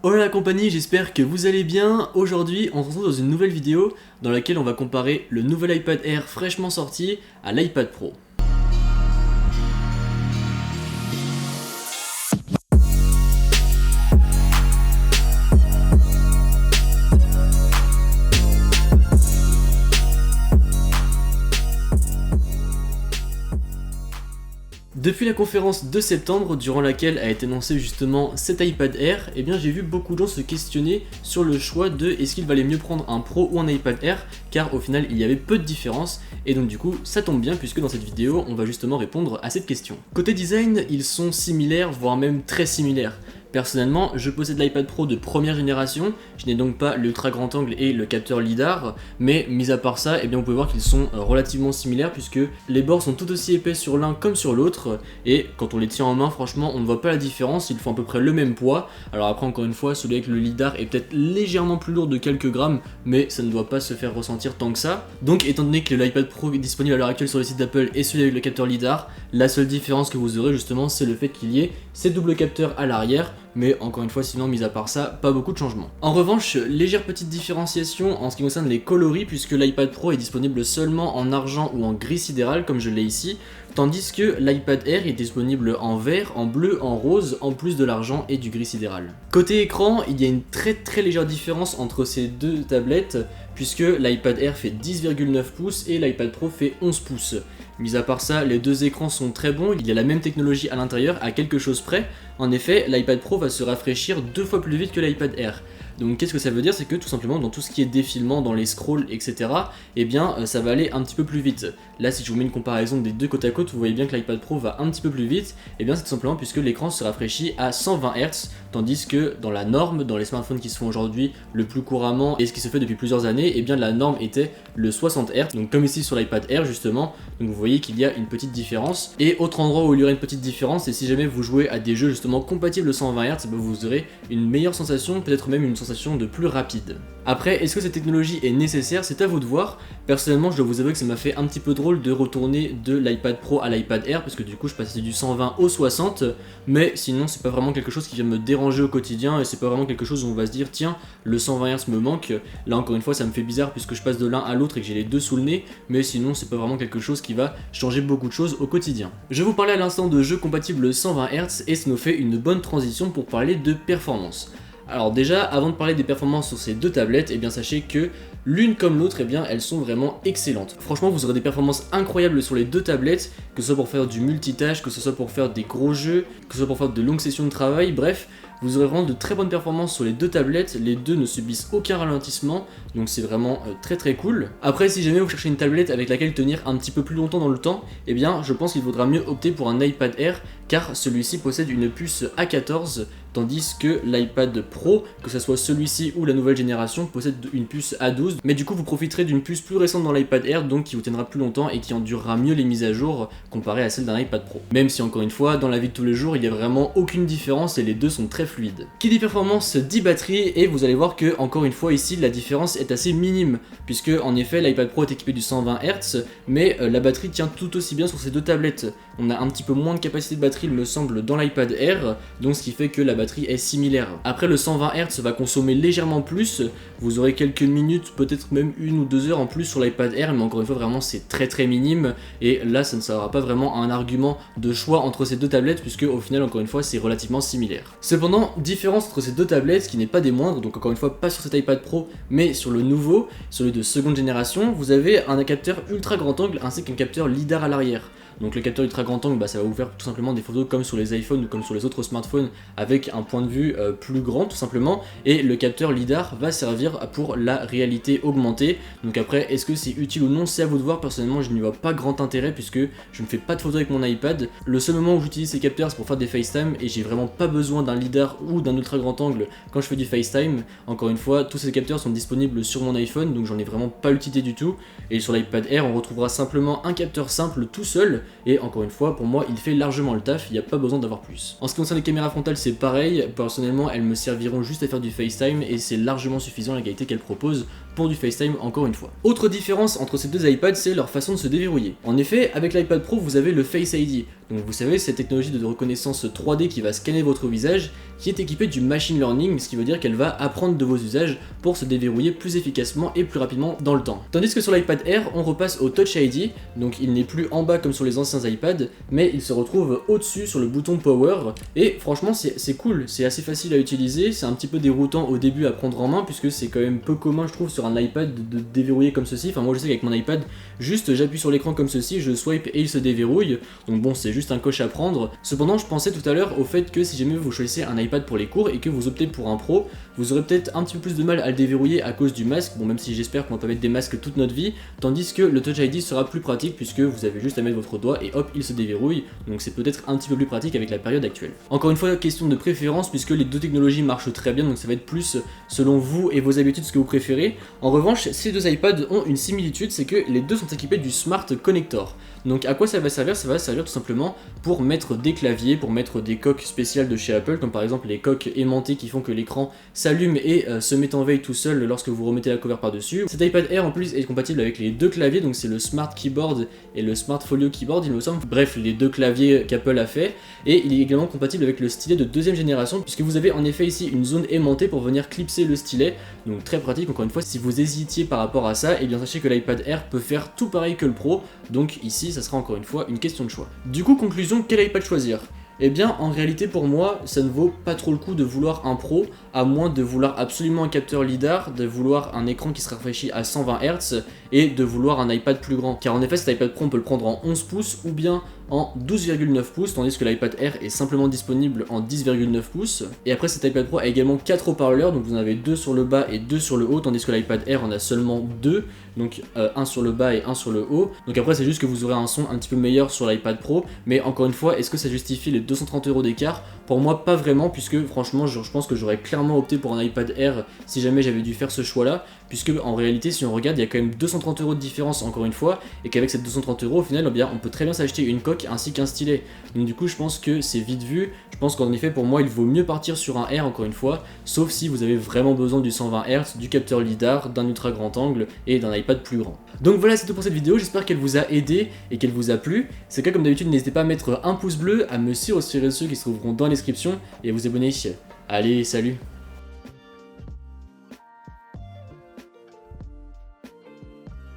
Hola la compagnie, j'espère que vous allez bien. Aujourd'hui, on se retrouve dans une nouvelle vidéo dans laquelle on va comparer le nouvel iPad Air fraîchement sorti à l'iPad Pro. Depuis la conférence de septembre, durant laquelle a été annoncé justement cet iPad Air, j'ai vu beaucoup de gens se questionner sur le choix de est-ce qu'il valait mieux prendre un Pro ou un iPad Air, car au final il y avait peu de différence, et donc du coup ça tombe bien puisque dans cette vidéo on va justement répondre à cette question. Côté design, ils sont similaires, voire même très similaires. Personnellement, je possède l'iPad Pro de première génération, je n'ai donc pas l'ultra grand angle et le capteur LiDAR, mais mis à part ça, vous pouvez voir qu'ils sont relativement similaires puisque les bords sont tout aussi épais sur l'un comme sur l'autre, et quand on les tient en main, franchement, on ne voit pas la différence, ils font à peu près le même poids. Alors après, encore une fois, celui avec le LiDAR est peut-être légèrement plus lourd de quelques grammes, mais ça ne doit pas se faire ressentir tant que ça. Donc étant donné que l'iPad Pro est disponible à l'heure actuelle sur les sites d'Apple et celui avec le capteur LiDAR, la seule différence que vous aurez justement, c'est le fait qu'il y ait ces doubles capteurs à l'arrière, mais encore une fois, sinon, mis à part ça, pas beaucoup de changements. En revanche, légère petite différenciation en ce qui concerne les coloris, puisque l'iPad Pro est disponible seulement en argent ou en gris sidéral, comme je l'ai ici, tandis que l'iPad Air est disponible en vert, en bleu, en rose, en plus de l'argent et du gris sidéral. Côté écran, il y a une très légère différence entre ces deux tablettes, puisque l'iPad Air fait 10,9 pouces et l'iPad Pro fait 11 pouces. Mis à part ça, les deux écrans sont très bons, il y a la même technologie à l'intérieur à quelque chose près. En effet, l'iPad Pro va se rafraîchir 2 fois plus vite que l'iPad Air. Donc qu'est-ce que ça veut dire? C'est que tout simplement dans tout ce qui est défilement, dans les scrolls, etc., ça va aller un petit peu plus vite. Là, si je vous mets une comparaison des deux côte à côte, vous voyez bien que l'iPad Pro va un petit peu plus vite, c'est tout simplement puisque l'écran se rafraîchit à 120 Hz, tandis que dans la norme, dans les smartphones qui se font aujourd'hui le plus couramment, et ce qui se fait depuis plusieurs années, la norme était le 60 Hz, donc comme ici sur l'iPad Air justement, donc vous voyez qu'il y a une petite différence. Et autre endroit où il y aurait une petite différence, c'est si jamais vous jouez à des jeux justement compatibles 120 Hz, vous aurez une meilleure sensation, peut-être même une sensation de plus rapide. Après, est-ce que cette technologie est nécessaire? C'est à vous de voir. Personnellement, je dois vous avouer que ça m'a fait un petit peu drôle de retourner de l'iPad Pro à l'iPad Air, parce que du coup je passais du 120 au 60, mais sinon c'est pas vraiment quelque chose qui vient me déranger au quotidien, et c'est pas vraiment quelque chose où on va se dire tiens, le 120 Hz me manque. Là encore une fois ça me fait bizarre puisque je passe de l'un à l'autre et que j'ai les deux sous le nez, mais sinon c'est pas vraiment quelque chose qui va changer beaucoup de choses au quotidien. Je vous parlais à l'instant de jeux compatibles 120 Hz, et ça nous fait une bonne transition pour parler de performance. Alors déjà, avant de parler des performances sur ces deux tablettes, sachez que l'une comme l'autre, elles sont vraiment excellentes. Franchement, vous aurez des performances incroyables sur les deux tablettes, que ce soit pour faire du multitâche, que ce soit pour faire des gros jeux, que ce soit pour faire de longues sessions de travail, bref, vous aurez vraiment de très bonnes performances sur les deux tablettes, les deux ne subissent aucun ralentissement, donc c'est vraiment très cool. Après, si jamais vous cherchez une tablette avec laquelle tenir un petit peu plus longtemps dans le temps, je pense qu'il vaudra mieux opter pour un iPad Air, car celui-ci possède une puce A14, tandis que l'iPad Pro, que ce soit celui-ci ou la nouvelle génération, possède une puce A12, mais du coup vous profiterez d'une puce plus récente dans l'iPad Air, donc qui vous tiendra plus longtemps et qui endurera mieux les mises à jour comparé à celle d'un iPad Pro. Même si encore une fois, dans la vie de tous les jours, il n'y a vraiment aucune différence et les deux sont très fluides. Qui dit performance dit batterie, et vous allez voir que encore une fois ici la différence est assez minime, puisque en effet l'iPad Pro est équipé du 120 Hz, mais la batterie tient tout aussi bien sur ces deux tablettes. On a un petit peu moins de capacité de batterie il me semble dans l'iPad Air, donc ce qui fait que la batterie est similaire. Après le 120 Hz va consommer légèrement plus, vous aurez quelques minutes, peut-être même 1 ou 2 heures en plus sur l'iPad Air, mais encore une fois vraiment c'est très minime, et là ça ne sera pas vraiment un argument de choix entre ces deux tablettes, puisque au final encore une fois c'est relativement similaire. Cependant, différence entre ces deux tablettes qui n'est pas des moindres, donc encore une fois pas sur cet iPad Pro mais sur le nouveau, celui de seconde génération, vous avez un capteur ultra grand angle ainsi qu'un capteur LiDAR à l'arrière. Donc le capteur ultra grand angle, ça va vous faire tout simplement des photos comme sur les iPhones ou comme sur les autres smartphones avec un point de vue plus grand tout simplement, et le capteur LiDAR va servir pour la réalité augmentée. Donc après, est-ce que c'est utile ou non, c'est à vous de voir. Personnellement je n'y vois pas grand intérêt puisque je ne fais pas de photos avec mon iPad. Le seul moment où j'utilise ces capteurs c'est pour faire des FaceTime, et j'ai vraiment pas besoin d'un LiDAR ou d'un ultra grand angle quand je fais du FaceTime. Encore une fois, tous ces capteurs sont disponibles sur mon iPhone, donc j'en ai vraiment pas l'utilité du tout, et sur l'iPad Air on retrouvera simplement un capteur simple tout seul, et encore une fois pour moi il fait largement le taf, il n'y a pas besoin d'avoir plus. En ce qui concerne les caméras frontales c'est pareil, personnellement elles me serviront juste à faire du FaceTime et c'est largement suffisant la qualité qu'elles proposent pour du FaceTime encore une fois. Autre différence entre ces deux iPads, c'est leur façon de se déverrouiller. En effet, avec l'iPad Pro, vous avez le Face ID. Donc vous savez, cette technologie de reconnaissance 3D qui va scanner votre visage, qui est équipée du machine learning, ce qui veut dire qu'elle va apprendre de vos usages pour se déverrouiller plus efficacement et plus rapidement dans le temps. Tandis que sur l'iPad Air, on repasse au Touch ID, donc il n'est plus en bas comme sur les anciens iPads, mais il se retrouve au-dessus sur le bouton Power, et franchement c'est cool, c'est assez facile à utiliser, c'est un petit peu déroutant au début à prendre en main, puisque c'est quand même peu commun je trouve sur un iPad de déverrouiller comme ceci. Enfin moi je sais qu'avec mon iPad, juste j'appuie sur l'écran comme ceci, je swipe et il se déverrouille, donc bon c'est juste un coche à prendre. Cependant je pensais tout à l'heure au fait que si jamais vous choisissez un iPad pour les cours et que vous optez pour un Pro, vous aurez peut-être un petit peu plus de mal à le déverrouiller à cause du masque, bon même si j'espère qu'on va pas mettre des masques toute notre vie, tandis que le Touch ID sera plus pratique puisque vous avez juste à mettre votre doigt et hop il se déverrouille, donc c'est peut-être un petit peu plus pratique avec la période actuelle. Encore une fois question de préférence puisque les deux technologies marchent très bien, donc ça va être plus selon vous et vos habitudes ce que vous préférez. En revanche ces deux iPads ont une similitude, c'est que les deux sont équipés du Smart Connector. Donc à quoi ça va servir? Ça va servir tout simplement pour mettre des claviers, pour mettre des coques spéciales de chez Apple, comme par exemple les coques aimantées qui font que l'écran s'allume et se met en veille tout seul lorsque vous remettez la cover par-dessus. Cet iPad Air en plus est compatible avec les deux claviers, donc c'est le Smart Keyboard et le Smart Folio Keyboard il me semble, bref les deux claviers qu'Apple a fait, et il est également compatible avec le stylet de deuxième génération, puisque vous avez en effet ici une zone aimantée pour venir clipser le stylet, donc très pratique. Encore une fois, si vous hésitiez par rapport à ça, et bien sachez que l'iPad Air peut faire tout pareil que le Pro, donc ici ça sera encore une fois une question de choix. Du coup conclusion, quel iPad choisir? Eh bien en réalité pour moi ça ne vaut pas trop le coup de vouloir un Pro, à moins de vouloir absolument un capteur LiDAR, de vouloir un écran qui se rafraîchit à 120 Hz et de vouloir un iPad plus grand. Car en effet cet iPad Pro on peut le prendre en 11 pouces ou bien en 12,9 pouces, tandis que l'iPad Air est simplement disponible en 10,9 pouces. Et après cet iPad Pro a également 4 haut-parleurs, donc vous en avez 2 sur le bas et 2 sur le haut, tandis que l'iPad Air en a seulement 2, donc un sur le bas et un sur le haut. Donc après c'est juste que vous aurez un son un petit peu meilleur sur l'iPad Pro, mais encore une fois, est-ce que ça justifie les 230 € d'écart? Pour moi pas vraiment, puisque franchement je pense que j'aurais clairement opté pour un iPad Air si jamais j'avais dû faire ce choix là, puisque en réalité si on regarde il y a quand même 230 € de différence encore une fois, et qu'avec cette 230 € au final eh bien, on peut très bien s'acheter une coque ainsi qu'un stylet. Donc du coup je pense que c'est vite vu, je pense qu'en effet pour moi il vaut mieux partir sur un Air encore une fois, sauf si vous avez vraiment besoin du 120 Hz, du capteur LiDAR, d'un ultra grand angle et d'un iPad plus grand. Donc voilà c'est tout pour cette vidéo, j'espère qu'elle vous a aidé et qu'elle vous a plu. Si c'est le cas comme d'habitude n'hésitez pas à mettre un pouce bleu, à me suivre sur les réseaux qui se trouveront dans la description et à vous abonner. Allez salut!